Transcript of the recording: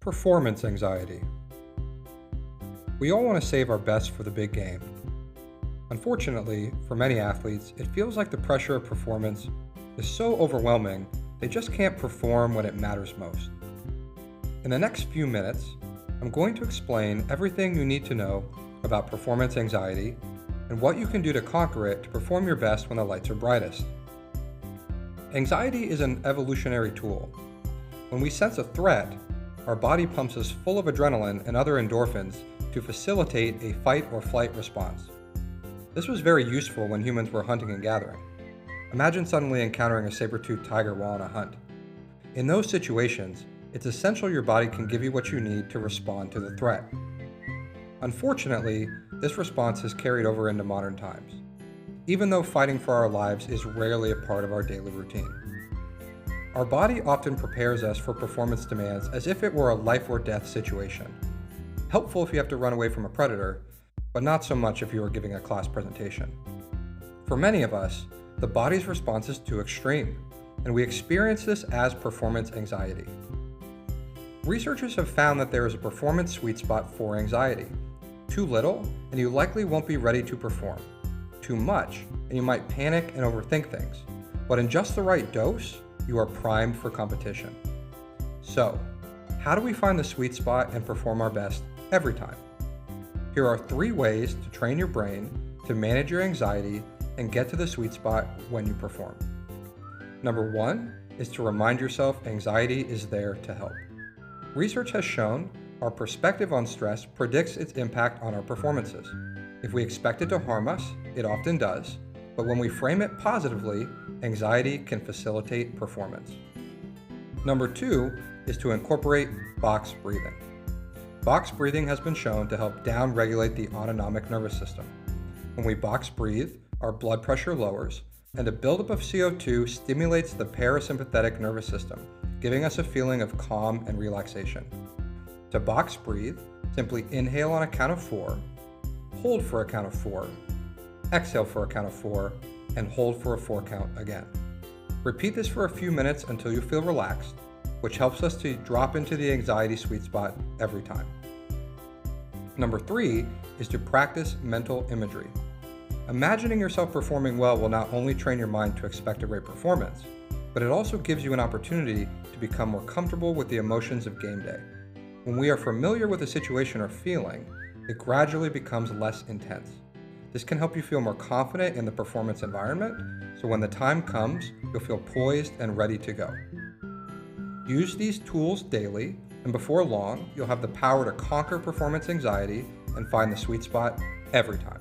Performance anxiety. We all want to save our best for the big game. Unfortunately, for many athletes, it feels like the pressure of performance is so overwhelming they just can't perform when it matters most. In the next few minutes, I'm going to explain everything you need to know about performance anxiety and what you can do to conquer it to perform your best when the lights are brightest. Anxiety is an evolutionary tool. When we sense a threat, our body pumps us full of adrenaline and other endorphins to facilitate a fight or flight response. This was very useful when humans were hunting and gathering. Imagine suddenly encountering a saber-toothed tiger while on a hunt. In those situations, it's essential your body can give you what you need to respond to the threat. Unfortunately, this response has carried over into modern times, even though fighting for our lives is rarely a part of our daily routine. Our body often prepares us for performance demands as if it were a life or death situation. Helpful if you have to run away from a predator, but not so much if you are giving a class presentation. For many of us, the body's response is too extreme, and we experience this as performance anxiety. Researchers have found that there is a performance sweet spot for anxiety. Too little, and you likely won't be ready to perform. Too much, and you might panic and overthink things. But in just the right dose, you are primed for competition. So, how do we find the sweet spot and perform our best every time? Here are 3 ways to train your brain to manage your anxiety and get to the sweet spot when you perform. Number 1 is to remind yourself anxiety is there to help. Research has shown our perspective on stress predicts its impact on our performances. If we expect it to harm us, it often does, but when we frame it positively, anxiety can facilitate performance. Number 2 is to incorporate box breathing. Box breathing has been shown to help down-regulate the autonomic nervous system. When we box breathe, our blood pressure lowers, and a buildup of CO2 stimulates the parasympathetic nervous system, giving us a feeling of calm and relaxation. To box breathe, simply inhale on a count of 4, hold for a count of 4, exhale for a count of 4, and hold for a 4 count again. Repeat this for a few minutes until you feel relaxed, which helps us to drop into the anxiety sweet spot every time. Number 3 is to practice mental imagery. Imagining yourself performing well will not only train your mind to expect a great performance, but it also gives you an opportunity to become more comfortable with the emotions of game day. When we are familiar with a situation or feeling, it gradually becomes less intense. This can help you feel more confident in the performance environment, so when the time comes, you'll feel poised and ready to go. Use these tools daily, and before long, you'll have the power to conquer performance anxiety and find the sweet spot every time.